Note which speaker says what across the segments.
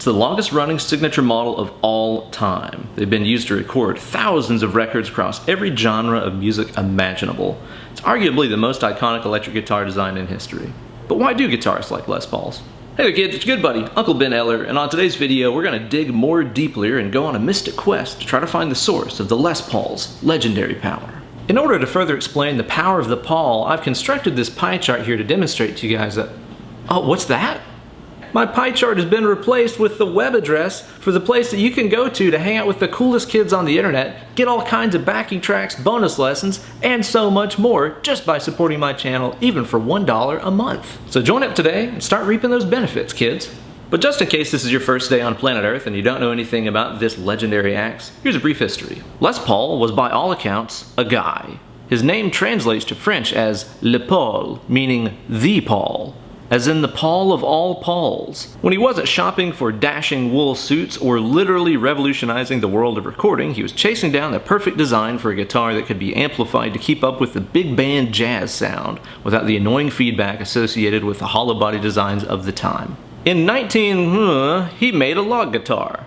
Speaker 1: It's the longest running signature model of all time. They've been used to record thousands of records across every genre of music imaginable. It's arguably the most iconic electric guitar design in history. But why do guitarists like Les Pauls? Hey there kids, it's your good buddy, Uncle Ben Eller, and on today's video we're going to dig more deeply and go on a mystic quest to try to find the source of the Les Paul's legendary power. In order to further explain the power of the Paul, I've constructed this pie chart here to demonstrate to you guys that... Oh, what's that? My pie chart has been replaced with the web address for the place that you can go to hang out with the coolest kids on the internet, get all kinds of backing tracks, bonus lessons, and so much more just by supporting my channel even for $1 a month. So join up today and start reaping those benefits, kids. But just in case this is your first day on planet Earth and you don't know anything about this legendary axe, here's a brief history. Les Paul was by all accounts a guy. His name translates to French as Le Paul, meaning the Paul, as in the Paul of all Pauls. When he wasn't shopping for dashing wool suits or literally revolutionizing the world of recording, he was chasing down the perfect design for a guitar that could be amplified to keep up with the big band jazz sound without the annoying feedback associated with the hollow body designs of the time. In he made a log guitar,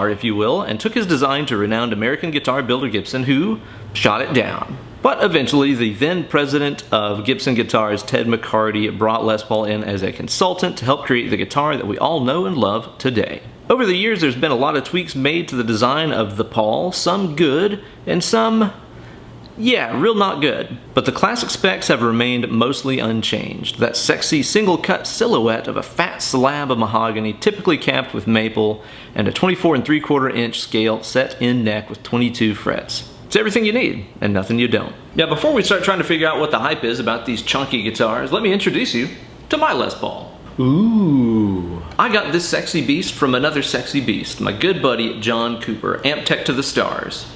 Speaker 1: if you will, and took his design to renowned American guitar builder Gibson, who shot it down. But eventually, the then president of Gibson Guitars, Ted McCarty, brought Les Paul in as a consultant to help create the guitar that we all know and love today. Over the years, there's been a lot of tweaks made to the design of the Paul, some good, and some, yeah, real not good. But the classic specs have remained mostly unchanged. That sexy single-cut silhouette of a fat slab of mahogany, typically capped with maple, and a 24 3/4 inch scale set in neck with 22 frets. It's everything you need, and nothing you don't. Now, before we start trying to figure out what the hype is about these chunky guitars, let me introduce you to my Les Paul. Ooh. I got this sexy beast from another sexy beast, my good buddy John Cooper, amp tech to the stars,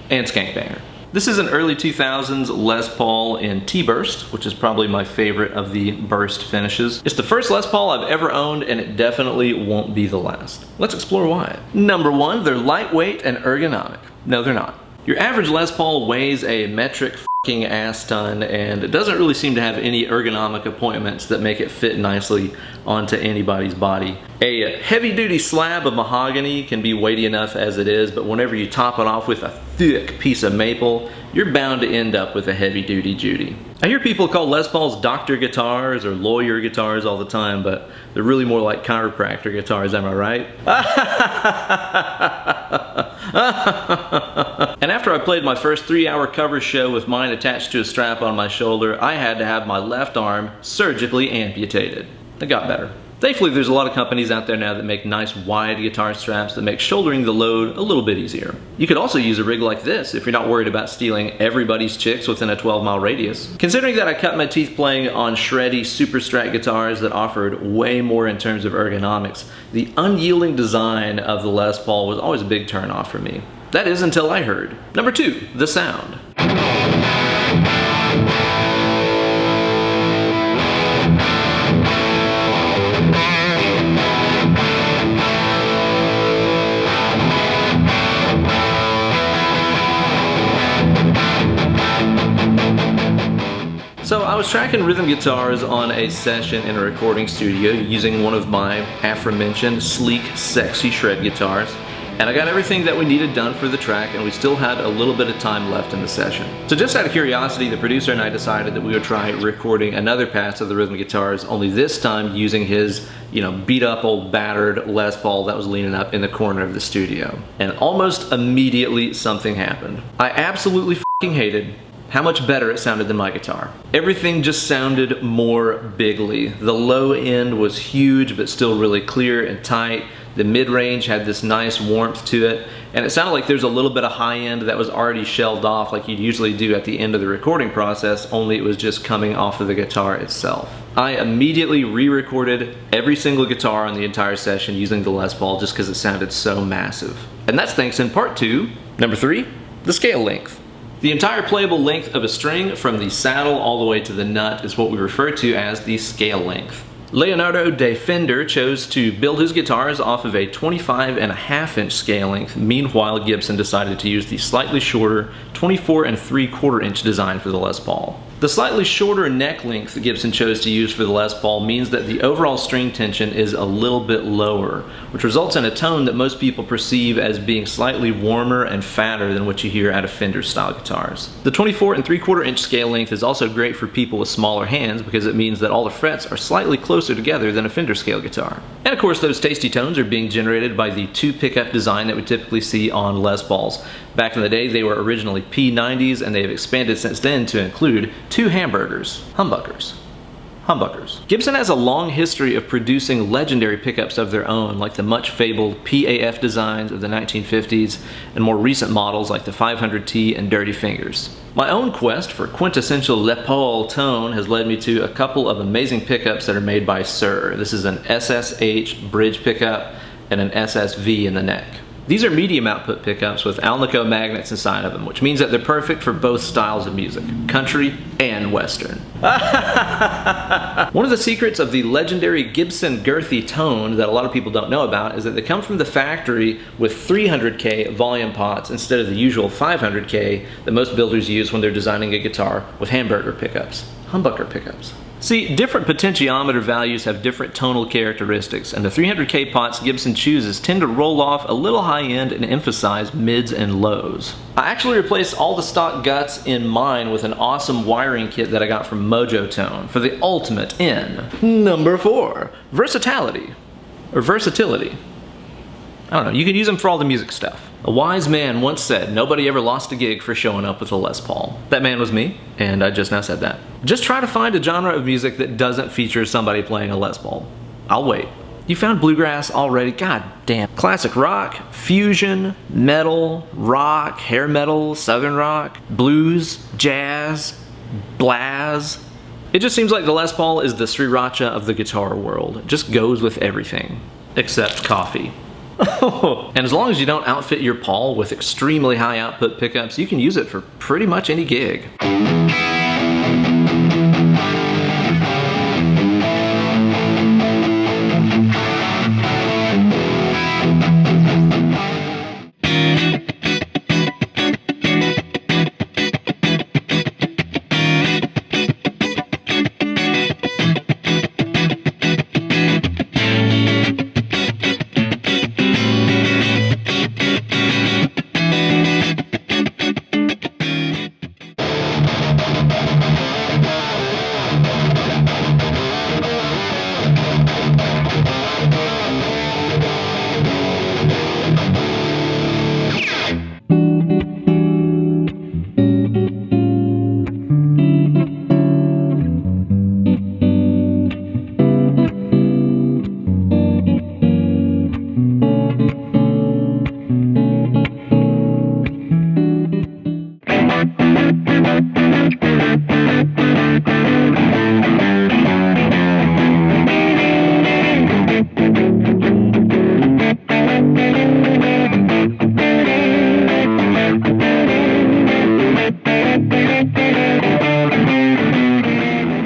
Speaker 1: and skankbanger. This is an early 2000s Les Paul in T-Burst, which is probably my favorite of the burst finishes. It's the first Les Paul I've ever owned, and it definitely won't be the last. Let's explore why. Number one, they're lightweight and ergonomic. No, they're not. Your average Les Paul weighs a metric f***ing ass ton, and it doesn't really seem to have any ergonomic appointments that make it fit nicely onto anybody's body. A heavy-duty slab of mahogany can be weighty enough as it is, but whenever you top it off with a thick piece of maple, you're bound to end up with a heavy-duty Judy. I hear people call Les Pauls doctor guitars or lawyer guitars all the time, but they're really more like chiropractor guitars, am I right? And after I played my first 3-hour cover show with mine attached to a strap on my shoulder, I had to have my left arm surgically amputated. It got better. Thankfully, there's a lot of companies out there now that make nice wide guitar straps that make shouldering the load a little bit easier. You could also use a rig like this if you're not worried about stealing everybody's chicks within a 12-mile radius. Considering that I cut my teeth playing on Shredi Super Strat guitars that offered way more in terms of ergonomics, the unyielding design of the Les Paul was always a big turn-off for me. That is until I heard. Number two, the sound. So I was tracking rhythm guitars on a session in a recording studio using one of my aforementioned sleek, sexy shred guitars, and I got everything that we needed done for the track, and we still had a little bit of time left in the session. So just out of curiosity, the producer and I decided that we would try recording another pass of the rhythm guitars, only this time using his, beat up old battered Les Paul that was leaning up in the corner of the studio. And almost immediately something happened. I absolutely f***ing hated how much better it sounded than my guitar. Everything just sounded more bigly. The low end was huge but still really clear and tight. The mid-range had this nice warmth to it, and it sounded like there's a little bit of high end that was already shelved off like you'd usually do at the end of the recording process, only it was just coming off of the guitar itself. I immediately re-recorded every single guitar on the entire session using the Les Paul just because it sounded so massive. And that's thanks in part to, number three, the scale length. The entire playable length of a string from the saddle all the way to the nut is what we refer to as the scale length. Leonardo da Fender chose to build his guitars off of a 25.5 inch scale length. Meanwhile, Gibson decided to use the slightly shorter 24 3/4 inch design for the Les Paul. The slightly shorter neck length that Gibson chose to use for the Les Paul means that the overall string tension is a little bit lower, which results in a tone that most people perceive as being slightly warmer and fatter than what you hear out of Fender style guitars. The 24 3/4 inch scale length is also great for people with smaller hands because it means that all the frets are slightly closer together than a Fender scale guitar. And of course those tasty tones are being generated by the 2 pickup design that we typically see on Les Pauls. Back in the day they were originally P90s and they have expanded since then to include 2 humbuckers. Gibson has a long history of producing legendary pickups of their own, like the much fabled PAF designs of the 1950s and more recent models like the 500T and Dirty Fingers. My own quest for quintessential Les Paul tone has led me to a couple of amazing pickups that are made by Sir. This is an SSH bridge pickup and an SSV in the neck. These are medium output pickups with Alnico magnets inside of them, which means that they're perfect for both styles of music, country and western. One of the secrets of the legendary Gibson girthy tone that a lot of people don't know about is that they come from the factory with 300K volume pots instead of the usual 500K that most builders use when they're designing a guitar with humbucker pickups. See, different potentiometer values have different tonal characteristics, and the 300K pots Gibson chooses tend to roll off a little high end and emphasize mids and lows. I actually replaced all the stock guts in mine with an awesome wiring kit that I got from MojoTone for the ultimate in number 4, Versatility. I don't know, you can use them for all the music stuff. A wise man once said, nobody ever lost a gig for showing up with a Les Paul. That man was me, and I just now said that. Just try to find a genre of music that doesn't feature somebody playing a Les Paul. I'll wait. You found bluegrass already? God damn. Classic rock, fusion, metal, rock, hair metal, southern rock, blues, jazz, blaz. It just seems like the Les Paul is the sriracha of the guitar world. It just goes with everything. Except coffee. And as long as you don't outfit your Paul with extremely high output pickups, you can use it for pretty much any gig.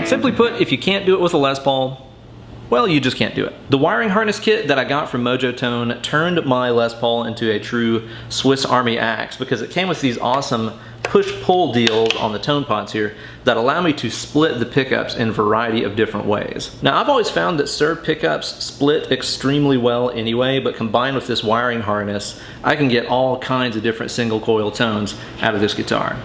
Speaker 1: Simply put, if you can't do it with a Les Paul, well, you just can't do it. The wiring harness kit that I got from MojoTone turned my Les Paul into a true Swiss Army axe because it came with these awesome push-pull deals on the tone pots here that allow me to split the pickups in a variety of different ways. Now, I've always found that Sir pickups split extremely well anyway, but combined with this wiring harness, I can get all kinds of different single coil tones out of this guitar.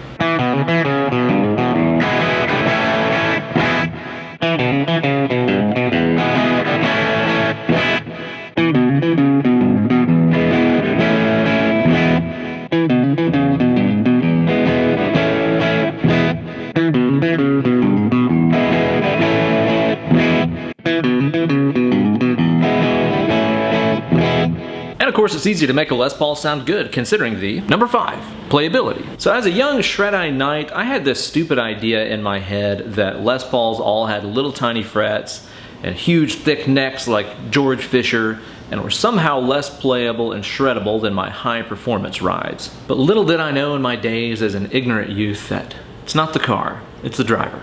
Speaker 1: And of course, it's easy to make a Les Paul sound good, considering the number 5, playability. So as a young Shredi Knight, I had this stupid idea in my head that Les Pauls all had little tiny frets and huge thick necks like George Fisher, and were somehow less playable and shreddable than my high performance rides. But little did I know in my days as an ignorant youth that it's not the car, it's the driver.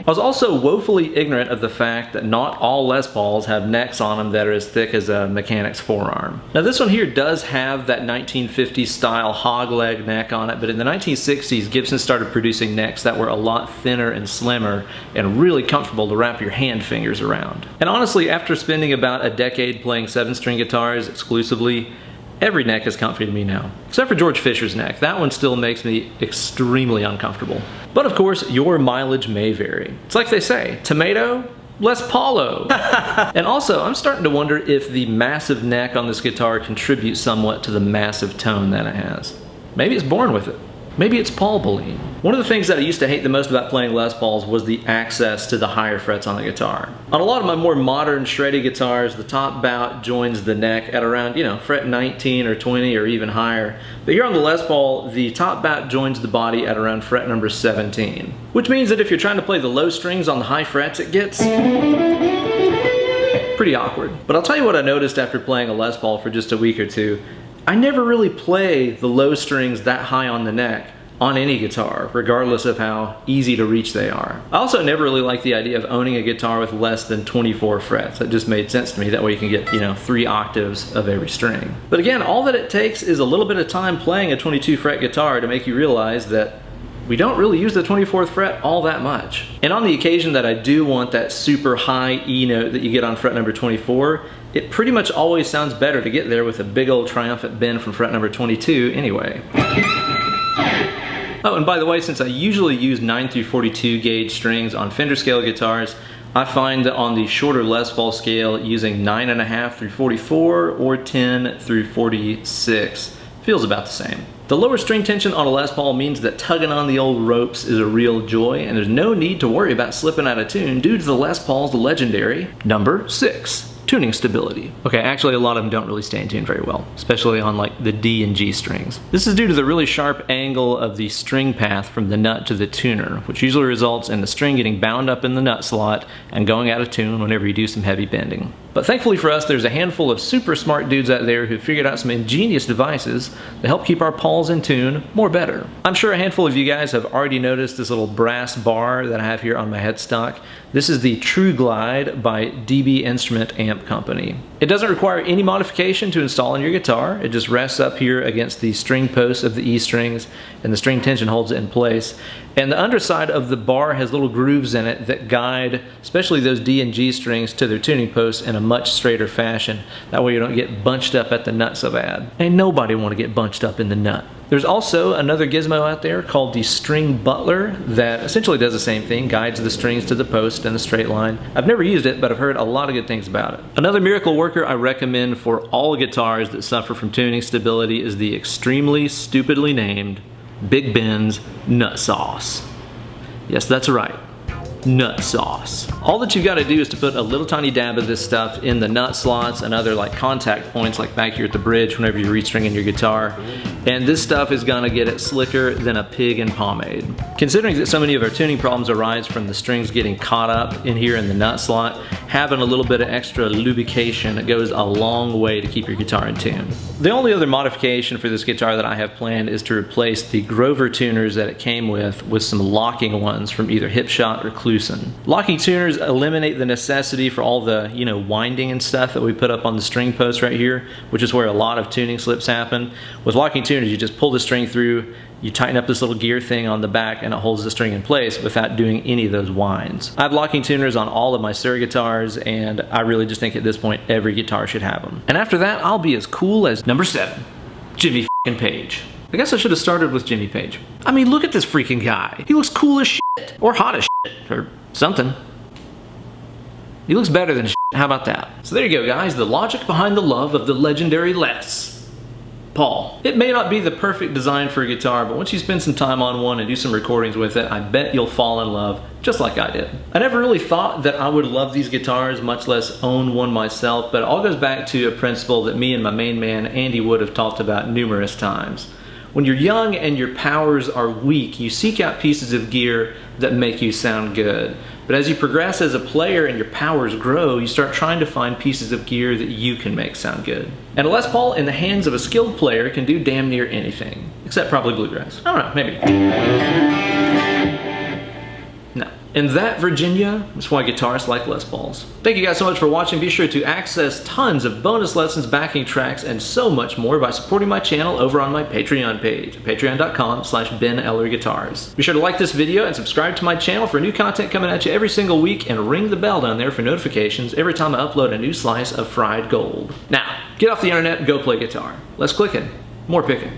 Speaker 1: I was also woefully ignorant of the fact that not all Les Pauls have necks on them that are as thick as a mechanic's forearm. Now this one here does have that 1950s style hog leg neck on it, but in the 1960s Gibson started producing necks that were a lot thinner and slimmer and really comfortable to wrap your hand fingers around. And honestly, after spending about a decade playing 7-string guitars exclusively, every neck is comfy to me now. Except for George Fisher's neck. That one still makes me extremely uncomfortable. But of course, your mileage may vary. It's like they say, tomato, Les Paulo. And also, I'm starting to wonder if the massive neck on this guitar contributes somewhat to the massive tone that it has. Maybe it's born with it. Maybe it's Paul Boleyn. One of the things that I used to hate the most about playing Les Pauls was the access to the higher frets on the guitar. On a lot of my more modern Shredi guitars, the top bout joins the neck at around, fret 19 or 20 or even higher. But here on the Les Paul, the top bout joins the body at around fret number 17. Which means that if you're trying to play the low strings on the high frets, it gets pretty awkward. But I'll tell you what I noticed after playing a Les Paul for just a week or two. I never really play the low strings that high on the neck on any guitar, regardless of how easy to reach they are. I also never really liked the idea of owning a guitar with less than 24 frets. That just made sense to me. That way you can get, 3 octaves of every string. But again, all that it takes is a little bit of time playing a 22 fret guitar to make you realize that we don't really use the 24th fret all that much. And on the occasion that I do want that super high E note that you get on fret number 24, it pretty much always sounds better to get there with a big old triumphant bend from fret number 22 anyway. Oh, and by the way, since I usually use 9 through 42 gauge strings on Fender scale guitars, I find that on the shorter Les Paul scale, using 9.5 through 44 or 10 through 46 feels about the same. The lower string tension on a Les Paul means that tugging on the old ropes is a real joy, and there's no need to worry about slipping out of tune due to the Les Paul's legendary number 6. Tuning stability. Okay, actually a lot of them don't really stay in tune very well, especially on like the D and G strings. This is due to the really sharp angle of the string path from the nut to the tuner, which usually results in the string getting bound up in the nut slot and going out of tune whenever you do some heavy bending. But thankfully for us, there's a handful of super smart dudes out there who figured out some ingenious devices to help keep our Pauls in tune more better. I'm sure a handful of you guys have already noticed this little brass bar that I have here on my headstock. This is the True Glide by DB Instrument Amp Company. It doesn't require any modification to install on your guitar. It just rests up here against the string posts of the E strings, and the string tension holds it in place. And the underside of the bar has little grooves in it that guide, especially those D and G strings, to their tuning posts in a much straighter fashion. That way you don't get bunched up at the nut so bad. Ain't nobody want to get bunched up in the nut. There's also another gizmo out there called the String Butler that essentially does the same thing, guides the strings to the post in a straight line. I've never used it, but I've heard a lot of good things about it. Another miracle worker I recommend for all guitars that suffer from tuning stability is the extremely stupidly named Big Ben's Nut Sauce. Yes, that's right. Nut sauce. All that you've got to do is to put a little tiny dab of this stuff in the nut slots and other like contact points like back here at the bridge whenever you're restringing your guitar, and this stuff is gonna get it slicker than a pig in pomade. Considering that so many of our tuning problems arise from the strings getting caught up in here in the nut slot, having a little bit of extra lubrication goes a long way to keep your guitar in tune. The only other modification for this guitar that I have planned is to replace the Grover tuners that it came with some locking ones from either Hipshot or Clusen. Locking tuners eliminate the necessity for all the, winding and stuff that we put up on the string post right here, which is where a lot of tuning slips happen. With locking tuners, you just pull the string through, you tighten up this little gear thing on the back, and it holds the string in place without doing any of those winds. I have locking tuners on all of my Sir guitars, and I really just think at this point every guitar should have them. And after that, I'll be as cool as number 7, Jimmy Page. I guess I should have started with Jimmy Page. I mean, look at this freaking guy. He looks cool as shit, or hot as shit, or something. He looks better than shit. How about that? So there you go, guys. The logic behind the love of the legendary Les Paul. It may not be the perfect design for a guitar, but once you spend some time on one and do some recordings with it, I bet you'll fall in love, just like I did. I never really thought that I would love these guitars, much less own one myself, but it all goes back to a principle that me and my main man, Andy Wood, have talked about numerous times. When you're young and your powers are weak, you seek out pieces of gear that make you sound good. But as you progress as a player and your powers grow, you start trying to find pieces of gear that you can make sound good. And a Les Paul in the hands of a skilled player can do damn near anything. Except probably bluegrass. I don't know, maybe. No. And that, Virginia, is why guitarists like Les Pauls. Thank you guys so much for watching. Be sure to access tons of bonus lessons, backing tracks, and so much more by supporting my channel over on my Patreon page, patreon.com/Ben Eller Guitars. Be sure to like this video and subscribe to my channel for new content coming at you every single week, and ring the bell down there for notifications every time I upload a new slice of fried gold. Now, get off the internet and go play guitar. Less clicking, more picking.